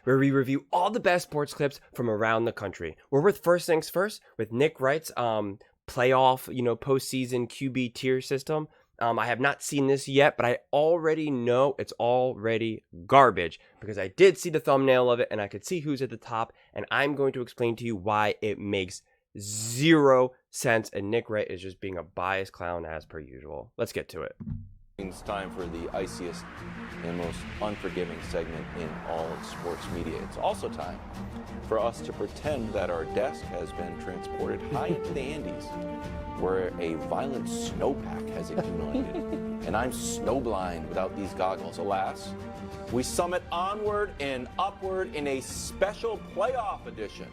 where we review all the best sports clips from around the country. We're with First Things First with Nick Wright's playoff, postseason QB tier system. I have not seen this yet, but I already know it's already garbage because I did see the thumbnail of it and I could see who's at the top, and I'm going to explain to you why it makes zero sense, and Nick Wright is just being a biased clown as per usual. Let's get to it. It's time for the iciest and most unforgiving segment in all of sports media. It's also time for us to pretend that our desk has been transported high into the Andes, where a violent snowpack has accumulated, and I'm snowblind without these goggles. Alas, we summit onward and upward in a special playoff edition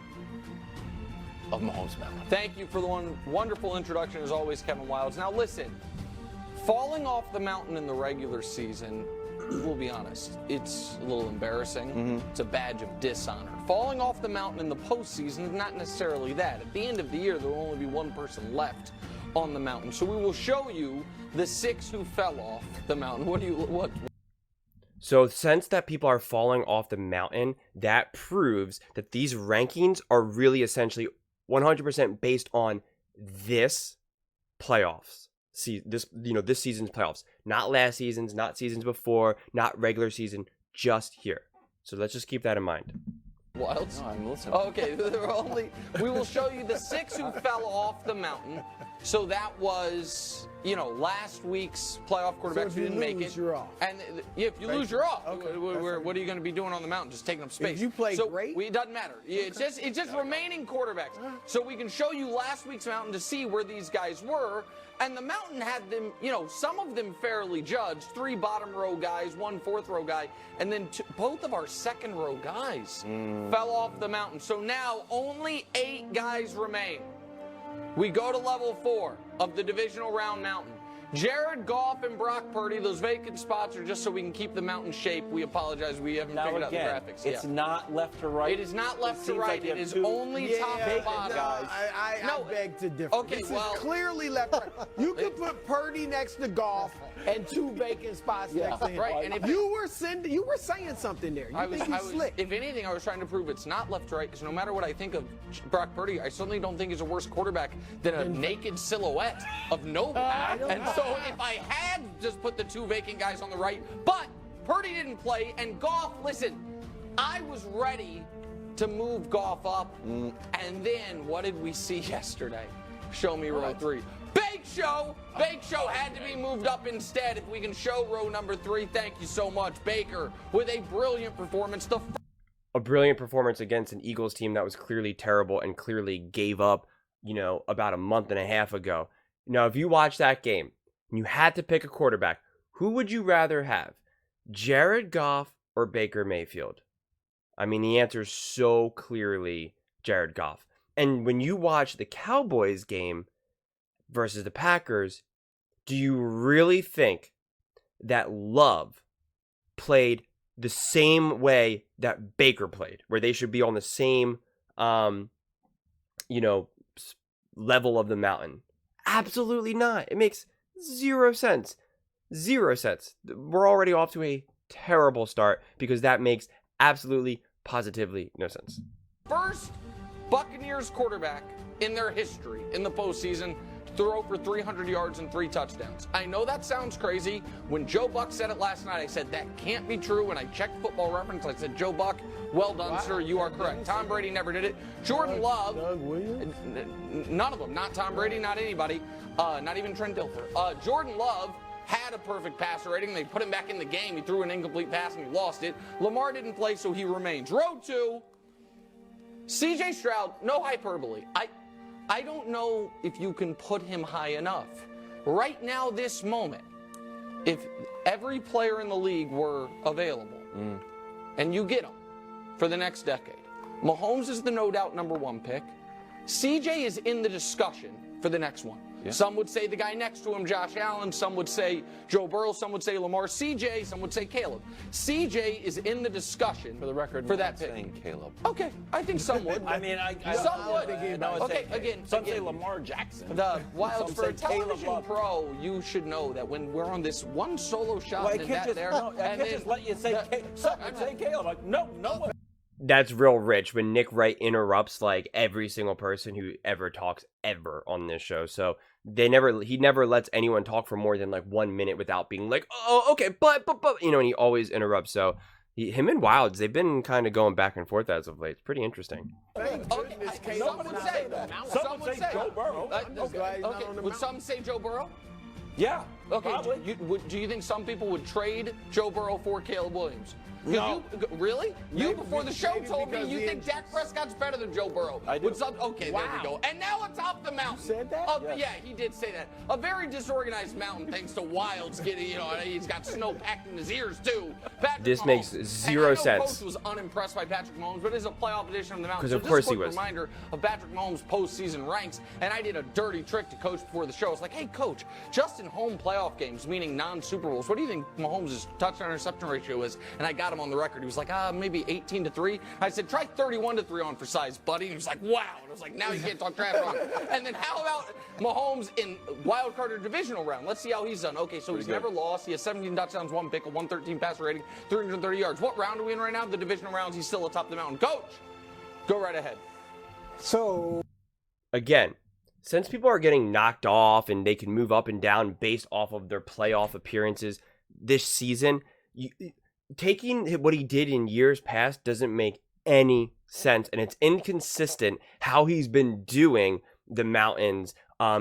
of Mahomes Mountain. Thank you for the wonderful introduction, as always, Kevin Wilds. Now listen, falling off the mountain in the regular season, we'll be honest, it's a little embarrassing. It's a badge of dishonor. Falling off the mountain in the postseason is not necessarily that. At the end of the year, there will only be one person left on the mountain. So we will show you the 6 who fell off the mountain. What? So since that people are falling off the mountain, that proves that these rankings are really essentially 100% based on this playoffs. See this season's playoffs, not last season's, not seasons before, not regular season, just here. So let's just keep that in mind. Wilds? No, I'm listening. Okay, we will show you the 6 who fell off the mountain. So that was, last week's playoff quarterbacks who didn't make it. You're off. And if you lose, you're off. Okay. What are you going to be doing on the mountain? Just taking up space. If you play great, it doesn't matter. It's just remaining quarterbacks. So we can show you last week's mountain to see where these guys were. And the mountain had them, some of them fairly judged. 3 bottom row guys, 1 fourth row guy, and then both of our second row guys fell off the mountain. So now only 8 guys remain. We go to level 4 of the Divisional Round mountain. Jared Goff and Brock Purdy, those vacant spots are just so we can keep the mountain shape. We apologize, we haven't figured out the graphics yet. It's not left to right. It is not left to right. It is only top to bottom. I beg to differ. Okay, this is clearly left. Right. You could put Purdy next to Goff and 2 vacant spots next to him. Right, and if you were saying something there. You think he's slick. If anything, I was trying to prove it's not left to right, because no matter what I think of Brock Purdy, I certainly don't think he's a worse quarterback than a naked silhouette of nobody. And so if I had just put the 2 vacant guys on the right, but Purdy didn't play, and Goff, listen, I was ready to move Goff up, and then what did we see yesterday? Show me row 3. Bake Show! Bake Show had to be moved up instead. If we can show row number 3, thank you so much. Baker with a brilliant performance. A brilliant performance against an Eagles team that was clearly terrible and clearly gave up, about a month and a half ago. Now, if you watch that game, and you had to pick a quarterback, who would you rather have? Jared Goff or Baker Mayfield? I mean, the answer is so clearly Jared Goff. And when you watch the Cowboys game versus the Packers, do you really think that Love played the same way that Baker played, where they should be on the same, level of the mountain? Absolutely not. It makes zero sense. Zero sense. We're already off to a terrible start because that makes absolutely, positively no sense. First Buccaneers quarterback in their history in the postseason to throw for 300 yards and 3 touchdowns. I know that sounds crazy. When Joe Buck said it last night, I said that can't be true. When I checked Football Reference, I said, Joe Buck, well done, sir. You are correct. Tom Brady never did it. Jordan Love, none of them. Not Tom Brady, not anybody. Not even Trent Dilfer. Jordan Love had a perfect passer rating. They put him back in the game. He threw an incomplete pass and he lost it. Lamar didn't play, so he remains. Row 2, C.J. Stroud, no hyperbole. I don't know if you can put him high enough. Right now, this moment, if every player in the league were available, and you get them for the next decade, Mahomes is the no doubt number 1 pick. C.J. is in the discussion for the next one. Yeah. Some would say the guy next to him, Josh Allen. Some would say Joe Burrow. Some would say Lamar. CJ. Some would say Caleb. CJ is in the discussion. For the record, for that pick. Saying Caleb. Okay, I think some would. I mean, some would. Okay, again. Some say Lamar Jackson. The Wilds, for a television pro, you should know that when we're on this one solo shot, I can't just let you say Caleb. Like, no. That's real rich when Nick Wright interrupts like every single person who ever talks ever on this show. So he never lets anyone talk for more than like 1 minute without being like, oh, okay, but, and he always interrupts. So him and Wilds, they've been kind of going back and forth as of late. It's pretty interesting. Someone would say Joe Burrow. Would some say Joe Burrow? Yeah. Okay. Do you think some people would trade Joe Burrow for Caleb Williams? No. Really? You before the show told me you think Dak Prescott's better than Joe Burrow. I do. Okay, there we go. And now atop the mountain. You said that? Yes. Yeah, he did say that. A very disorganized mountain thanks to Wilds getting, he's got snow packed in his ears too. This makes zero sense. Post was unimpressed by Patrick Mahomes, but it is a playoff edition of the mountain. Because of course he was. Reminder of Patrick Mahomes' postseason ranks, and I did a dirty trick to Coach before the show. I was like, hey, Coach, just in home playoff games, meaning non-Super Bowls, what do you think Mahomes' touchdown-interception ratio is? And I got him on the record. He was like, maybe 18-3. I said, try 31-3 on for size, buddy. And he was like, wow. And I was like, now you can't talk trash on him. And then how about Mahomes in wild card or divisional round? Let's see how he's done. Okay, so he's never lost. He has 17 touchdowns, 1 pick, a 113 passer rating, 330 yards. What round are we in right now? The divisional rounds. He's still atop the mountain. Coach, go right ahead. So, again, since people are getting knocked off and they can move up and down based off of their playoff appearances this season, taking what he did in years past doesn't make any sense, and it's inconsistent how he's been doing the mountains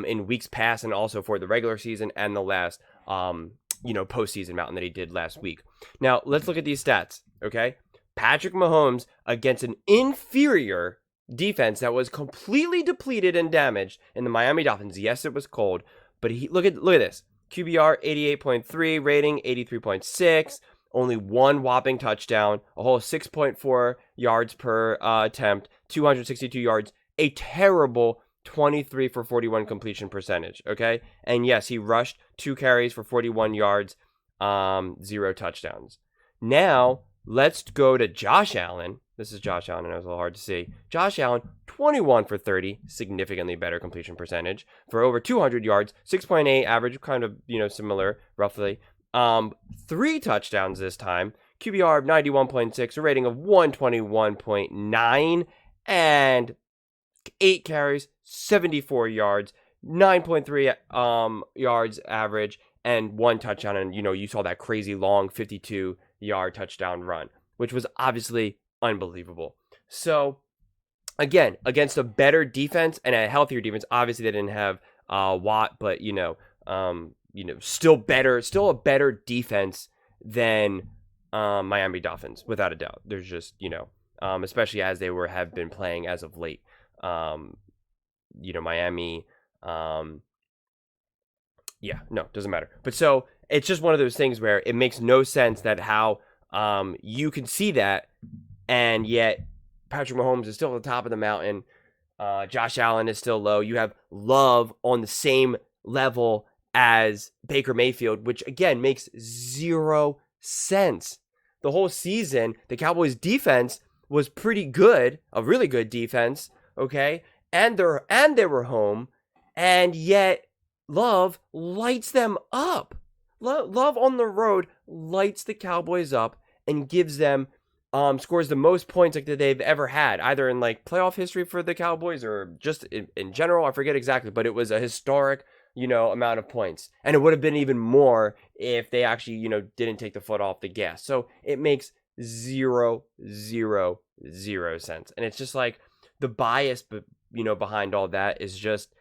in weeks past and also for the regular season and the last postseason mountain that he did last week. Now let's look at these stats. Okay, Patrick Mahomes against an inferior defense that was completely depleted and damaged in the Miami Dolphins. Yes, it was cold, but look at this. QBR 88.3, rating 83.6. Only one whopping touchdown, a whole 6.4 yards per attempt, 262 yards, a terrible 23 for 41 completion percentage, okay? And yes, he rushed 2 carries for 41 yards, 0 touchdowns. Now, let's go to Josh Allen. This is Josh Allen, and it was a little hard to see. Josh Allen, 21 for 30, significantly better completion percentage, for over 200 yards, 6.8 average, kind of, similar, roughly. 3 touchdowns this time, QBR of 91.6, a rating of 121.9, and 8 carries, 74 yards, 9.3 yards average, and 1 touchdown. And you saw that crazy long 52-yard touchdown run, which was obviously unbelievable. So again, against a better defense and a healthier defense, obviously they didn't have Watt, but still a better defense than Miami Dolphins, without a doubt. There's just, especially as they have been playing as of late. Miami, doesn't matter. But so it's just one of those things where it makes no sense that how you can see that, and yet Patrick Mahomes is still at the top of the mountain. Josh Allen is still low. You have Love on the same level as Baker Mayfield, which again makes 0 sense. The whole season, the Cowboys defense was pretty good, a really good defense, okay? And they were home, and yet Love lights them up. Love on the road lights the Cowboys up and gives them scores the most points that they've ever had, either in like playoff history for the Cowboys or just in general. I forget exactly, but it was a historic amount of points. And it would have been even more if they actually, didn't take the foot off the gas. So it makes 0 sense. And it's just like the bias, behind all that is just,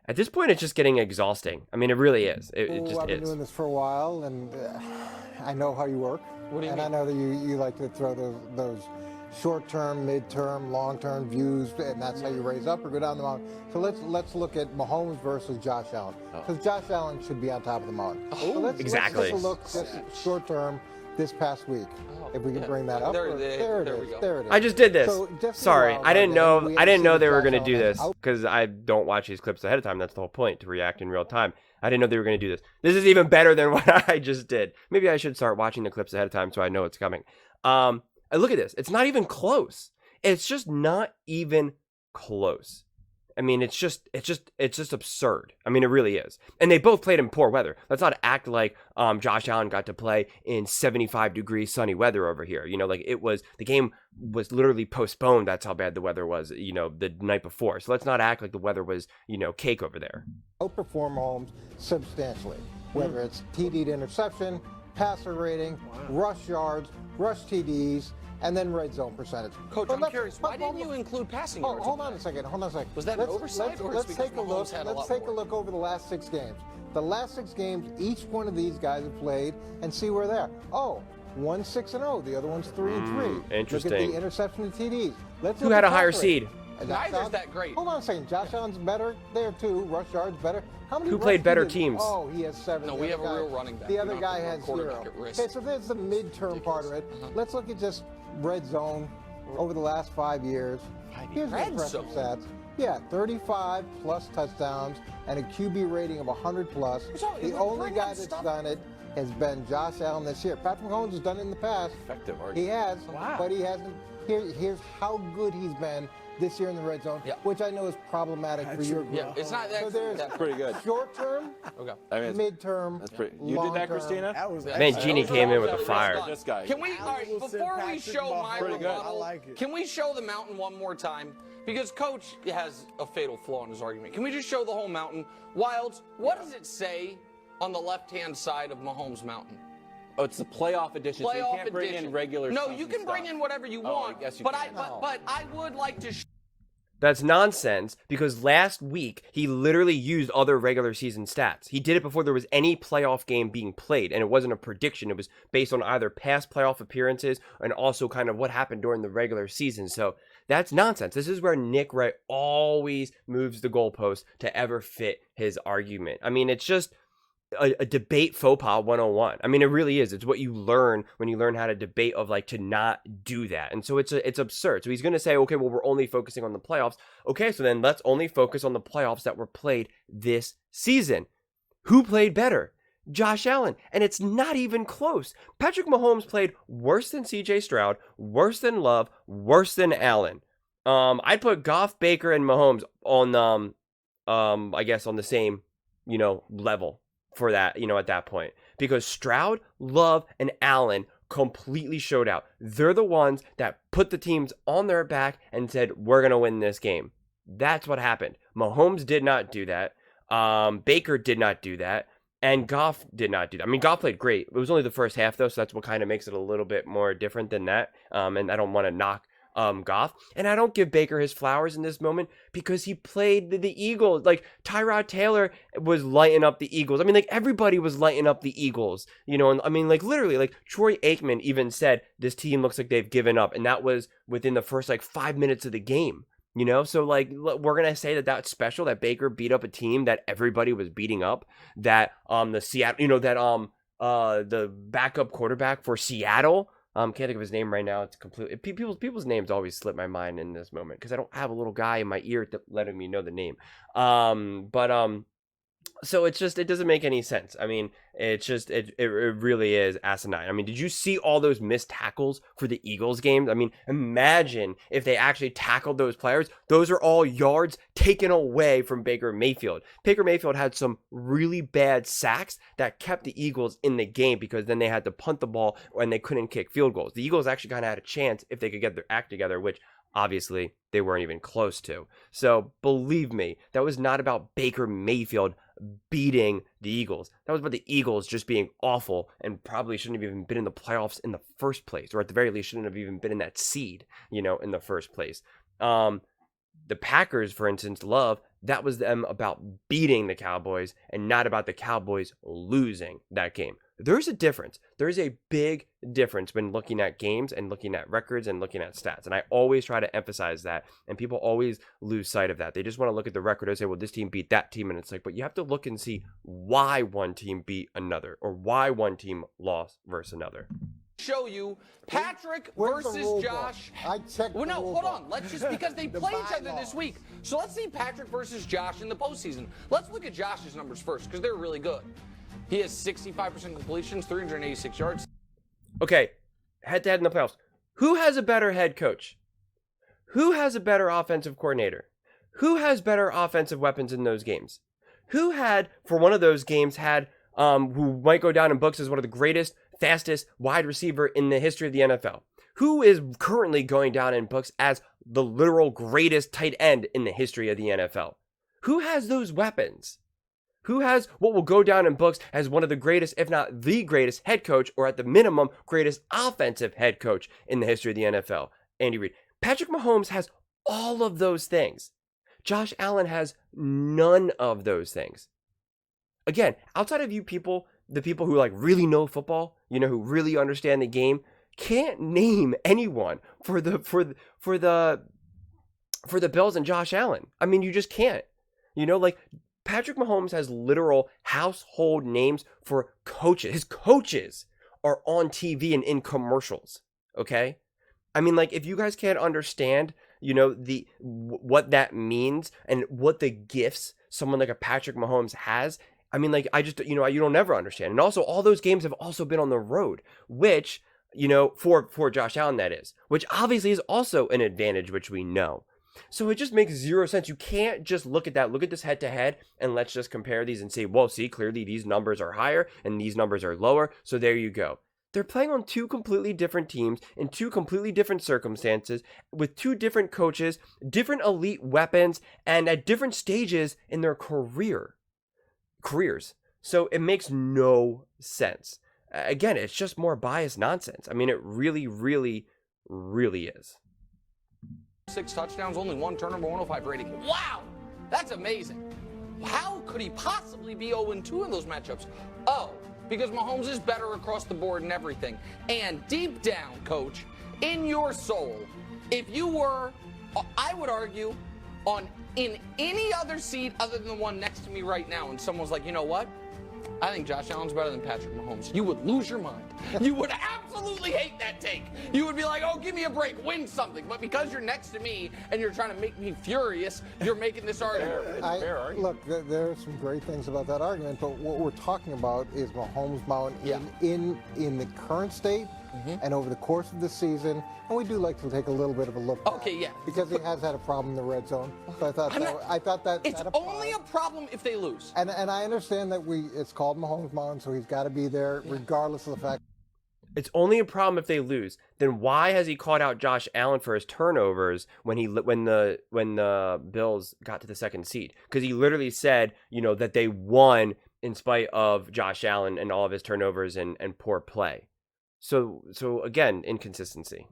at this point, it's just getting exhausting. I mean, it really is. It just I've been doing this for a while, and I know how you work. What do you mean? mean? I know that you like to throw those short-term, mid-term, long-term views, and that's how you raise up or go down the mountain. So let's look at Mahomes versus Josh Allen, because Josh Allen should be on top of the mountain. So exactly. Let's take a look just short-term this past week. If we can bring that up. There it we go. is. I just did this. So definitely Sorry, wild I didn't card know. game. I didn't know they were Josh going to do Allen this out. because I don't watch these clips ahead of time. That's the whole point, to react in real time. I didn't know they were going to do this. This is even better than what I just did. Maybe I should start watching the clips ahead of time so I know what's coming. And look at this. It's not even close. It's just not even close. I mean, it's just absurd. I mean, it really is. And they both played in poor weather. Let's not act like Josh Allen got to play in 75-degree sunny weather over here. You know, like the game was literally postponed. That's how bad the weather was, you know, the night before. So let's not act like the weather was, you know, cake over there. Outperform Mahomes substantially, whether it's TD to interception, passer rating, rush yards, rush TDs, and then red zone percentage. Coach, I'm curious, why didn't you include passing yards? Hold on a second. Was that an oversight, or let's take a look. Let's take a look over the last 6 games. The last 6 games, each one of these guys have played, and see where they are. Oh, one's 6-0, the other one's 3-3. Interesting. Look at the interception and TDs. Who had a higher seed? Neither's that great. Hold on a second. Josh Allen's better there too. Rush yards better. How many? Who played better teams? Oh, he has 7. No, we have a real running back. The other guy has 0. Okay, so there's the midterm part of it. Let's look at just red zone over the last 5 years. Here's the impressive stats. Yeah, 35 plus touchdowns and a QB rating of 100 plus. The only guy that's done it has been Josh Allen this year. Patrick Mahomes has done it in the past. Effective argument. He has, but he hasn't. Here's how good he's been this year in the red zone, which I know is problematic for your group. Yeah, it's not that. So there's That's pretty good. short term, You midterm, did that, Christina? That was Man, Jeannie came in with a fire. This guy. Can we, all right, before we show my rebuttal, I like it. can we show the mountain one more time? Because Coach has a fatal flaw in his argument. Can we just show the whole mountain? Wilds, what does it say on the left-hand side of Mahomes Mountain? Oh, it's the playoff edition. So you can't bring in regular No, stuff you can bring in whatever you want. Yes, you but can. but I would like to. That's nonsense because last week he literally used other regular season stats. He did it before there was any playoff game being played, and it wasn't a prediction. It was based on either past playoff appearances and also kind of what happened during the regular season. So that's nonsense. This is where Nick Wright always moves the goalpost to ever fit his argument. I mean, it's just a debate faux pas 101. I mean, it really is. It's what you learn when you learn how to debate, of like to not do that. And so it's absurd. So he's going to say, okay, well, we're only focusing on the playoffs. Okay, so then let's only focus on the playoffs that were played this season. Who played better? Josh Allen. And it's not even close. Patrick Mahomes played worse than CJ Stroud, worse than Love, worse than Allen. I'd put Goff, Baker, and Mahomes on I guess on the same, you know, level for that, you know, at that point, because Stroud, Love, and Allen completely showed out. They're the ones that put the teams on their back and said, we're going to win this game. That's what happened. Mahomes did not do that. Baker did not do that. And Goff did not do that. I mean, Goff played great. It was only the first half, though, so that's what kind of makes it a little bit more different than that. And I don't want to knock Goff. And I don't give Baker his flowers in this moment because he played the Eagles. Like, Tyrod Taylor was lighting up the Eagles. I mean, like, everybody was lighting up the Eagles, you know. And I mean, like, literally, like, Troy Aikman even said this team looks like they've given up, and that was within the first like 5 minutes of the game, you know. So like, we're gonna say that that's special, that Baker beat up a team that everybody was beating up, that the Seattle, you know, that the backup quarterback for Seattle, can't think of his name right now. It's completely people's names always slip my mind in this moment because I don't have a little guy in my ear letting me know the name. So it's just, it doesn't make any sense. I mean, it's just, it really is asinine. I mean, did you see all those missed tackles for the Eagles games? I mean, imagine if they actually tackled those players. Those are all yards taken away from Baker Mayfield. Baker Mayfield had some really bad sacks that kept the Eagles in the game because then they had to punt the ball and they couldn't kick field goals. The Eagles actually kind of had a chance if they could get their act together, which obviously they weren't even close to. So believe me, that was not about Baker Mayfield beating the Eagles. That was about the Eagles just being awful and probably shouldn't have even been in the playoffs in the first place, or at the very least shouldn't have even been in that seed, you know, in the first place. The Packers, for instance, Love, that was them about beating the Cowboys and not about the Cowboys losing that game. There's a difference. There's a big difference when looking at games and looking at records and looking at stats. And I always try to emphasize that. And people always lose sight of that. They just want to look at the record and say, well, this team beat that team. And it's like, but you have to look and see why one team beat another or why one team lost versus another. Show you Patrick Where's the versus rule Josh. book? I checked. Well, no, the rule hold book. on. Let's just, because they play each other this week. So let's see Patrick versus Josh in the postseason. Let's look at Josh's numbers first because they're really good. He has 65% completions, 386 yards. Okay, head-to-head in the playoffs. Who has a better head coach? Who has a better offensive coordinator? Who has better offensive weapons in those games? Who had, for one of those games, who might go down in books as one of the greatest, fastest wide receiver in the history of the NFL? Who is currently going down in books as the literal greatest tight end in the history of the NFL? Who has those weapons? Who has what will go down in books as one of the greatest, if not the greatest head coach, or at the minimum, greatest offensive head coach in the history of the NFL? Andy Reid. Patrick Mahomes has all of those things. Josh Allen has none of those things. Again, outside of you people, the people who like really know football, who really understand the game, can't name anyone for the Bills and Josh Allen. I mean, you just can't. Like Patrick Mahomes has literal household names for coaches. His coaches are on TV and in commercials. Okay? I mean, like, if you guys can't understand, what that means and what the gifts someone like a Patrick Mahomes has, I mean, like, I just, you'll never understand. And also, all those games have also been on the road, which, for Josh Allen, that is, which obviously is also an advantage, which we know. So it just makes zero sense. You can't just look at that, look at this head to head, and let's just compare these and say, well, see, clearly these numbers are higher and these numbers are lower. So there you go. They're playing on two completely different teams in two completely different circumstances with two different coaches, different elite weapons, and at different stages in their careers. So it makes no sense. Again, it's just more biased nonsense. I mean, it really, really, really is. 6 touchdowns, only 1 turnover, 105 rating. Wow, that's amazing. How could he possibly be 0-2 in those matchups? Oh, because Mahomes is better across the board and everything. And deep down, coach, in your soul, if you were, I would argue, in any other seat other than the one next to me right now, and someone's like, you know what? I think Josh Allen's better than Patrick Mahomes. You would lose your mind. You would absolutely hate that take. You would be like, oh, give me a break, win something. But because you're next to me and you're trying to make me furious, you're making this argument. It's a fair argument. Look, there are some great things about that argument, but what we're talking about is Mahomes' mountain in the current state and over the course of the season. And we do like to take a little bit of a look back. Okay, yeah. Because he has had a problem in the red zone. So I thought that it's only a problem if they lose. And I understand that it's called Mahomes' mountain, so he's got to be there regardless of the fact. It's only a problem if they lose. Then why has he called out Josh Allen for his turnovers when the Bills got to the second seed? Because he literally said, that they won in spite of Josh Allen and all of his turnovers and poor play. So again, inconsistency.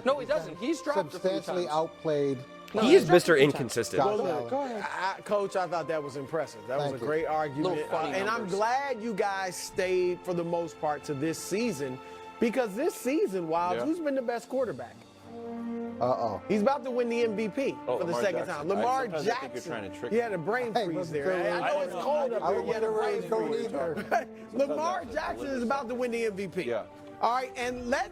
No, he doesn't. He's dropped substantially outplayed. He is Mr. Inconsistent. Well, look, Coach, I thought that was impressive. That was a great argument. And I'm glad you guys stayed, for the most part, to this season. Because this season, who's been the best quarterback? He's about to win the MVP for the second time. Lamar Jackson. He had a brain freeze there. I know it's cold up here. He had a brain freeze. Lamar Jackson is about to win the MVP. Yeah. All right, and I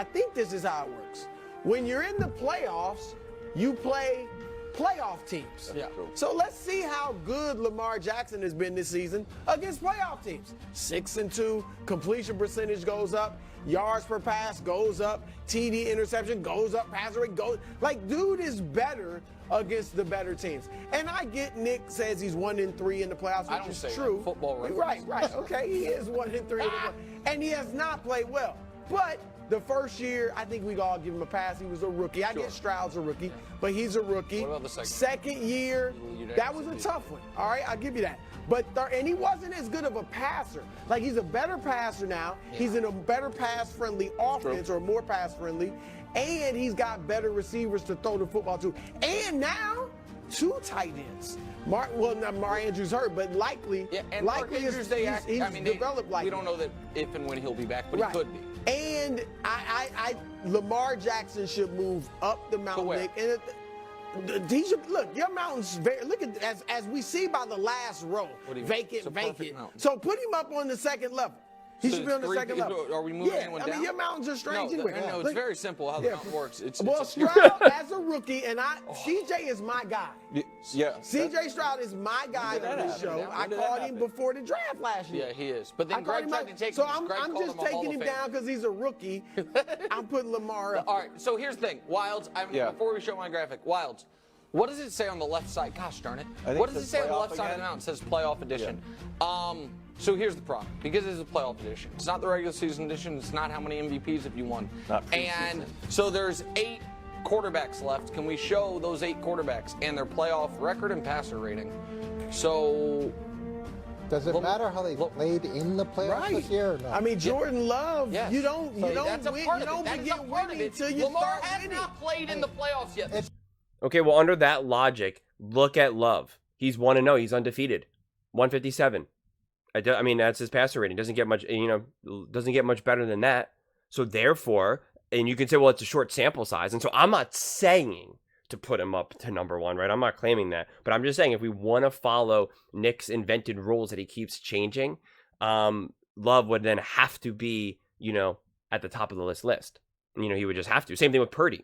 think this is how it works. When you're in the playoffs, you play playoff teams. Yeah. So let's see how good Lamar Jackson has been this season against playoff teams. 6-2, completion percentage goes up, yards per pass goes up, TD interception goes up, passer rate goes. Like, dude is better against the better teams. And I get Nick says he's 1-3 in the playoffs, which is true. Football right. Okay, he is 1-3 in the playoffs. And he has not played well. But the first year, I think we all give him a pass. He was a rookie. I guess Stroud's a rookie, but he's a rookie. What about the second year, that was a tough one. All right, I'll give you that. But and he wasn't as good of a passer. Like, he's a better passer now. Yeah. He's in a better pass-friendly offense, or more pass-friendly, and he's got better receivers to throw the football to. And now, 2 tight ends. Mark Andrews hurt, but likely Mark Andrews, he's developed like. We don't know that if and when he'll be back, but he could be. And Lamar Jackson should move up the mountain. Nick, and look, your mountain's look at as we see by the last row, vacant. So put him up on the second level. He should be on the second level. Are we moving anyone down? I mean, your mountains are strange anyway. No, it's very simple how the mountain works. Well, Stroud as a rookie, and CJ is my guy. Yeah. CJ Stroud is my guy on this show. I called him before the draft last year. Yeah, he is. But then Greg tried to take him. So I'm just taking him down because he's a rookie. I'm putting Lamar up. All right, so here's the thing. Wilds, before we show my graphic, Wilds, what does it say on the left side? Gosh darn it. What does it say on the left side of the mountain? It says playoff edition. Yeah. So here's the problem. Because it's a playoff edition. It's not the regular season edition. It's not how many MVPs have you won. And so there's 8 quarterbacks left. Can we show those 8 quarterbacks and their playoff record and passer rating? So does it matter how they played in the playoffs this year? Or no? I mean, Jordan Love, you don't begin winning until you Lamar start has winning. not played in the playoffs yet. Okay, well, under that logic, look at Love. He's 1-0. He's undefeated. 157. I mean, that's his passer rating. Doesn't get much, doesn't get much better than that. So therefore, and you can say, well, it's a short sample size. And so I'm not saying to put him up to number 1, right? I'm not claiming that. But I'm just saying if we want to follow Nick's invented rules that he keeps changing, Love would then have to be, at the top of the list. He would just have to. Same thing with Purdy,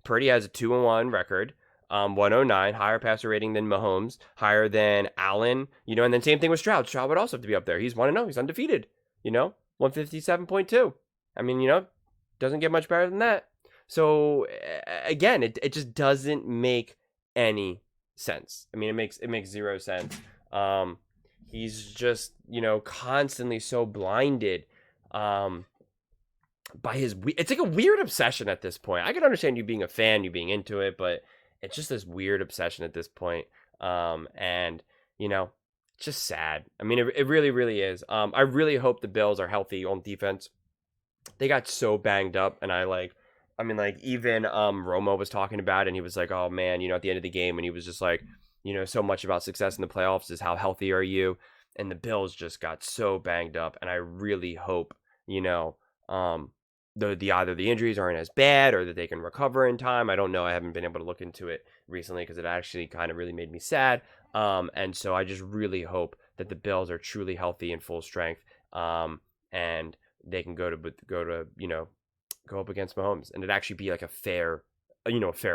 Purdy has a 2-1 record. 109, higher passer rating than Mahomes, higher than Allen, and then same thing with Stroud. Stroud would also have to be up there. He's 1-0. He's undefeated, 157.2. I mean, doesn't get much better than that. So again, it just doesn't make any sense. I mean, it makes zero sense. He's just, constantly so blinded by his, it's like a weird obsession at this point. I can understand you being a fan, you being into it, but it's just this weird obsession at this point. And, it's just sad. I mean, it really, really is. I really hope the Bills are healthy on defense. They got so banged up, and even Romo was talking about it, and he was like, oh man, at the end of the game, and he was just like, so much about success in the playoffs is how healthy are you? And the Bills just got so banged up, and I really hope, either the injuries aren't as bad or that they can recover in time. I don't know. I haven't been able to look into it recently because it actually kind of really made me sad. And so I just really hope that the Bills are truly healthy and full strength, and they can go up against Mahomes, and it actually be like a fair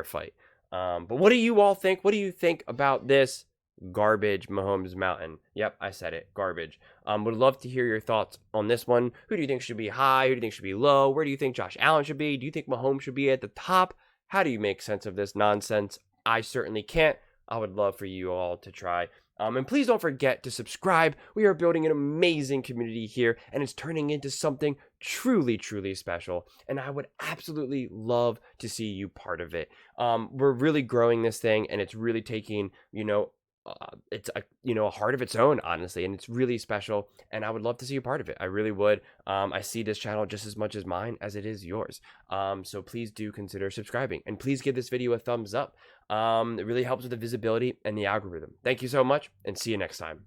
fight. But what do you all think? What do you think about this garbage Mahomes Mountain? Yep, I said it. Garbage. Would love to hear your thoughts on this one. Who do you think should be high? Who do you think should be low? Where do you think Josh Allen should be? Do you think Mahomes should be at the top? How do you make sense of this nonsense? I certainly can't. I would love for you all to try. And please don't forget to subscribe. We are building an amazing community here, and it's turning into something truly, truly special. And I would absolutely love to see you part of it. We're really growing this thing, and it's really taking, it's a heart of its own, honestly, and it's really special, and I would love to see you part of it. I really would. I see this channel just as much as mine as it is yours. So please do consider subscribing, and please give this video a thumbs up. It really helps with the visibility and the algorithm. Thank you so much, and see you next time.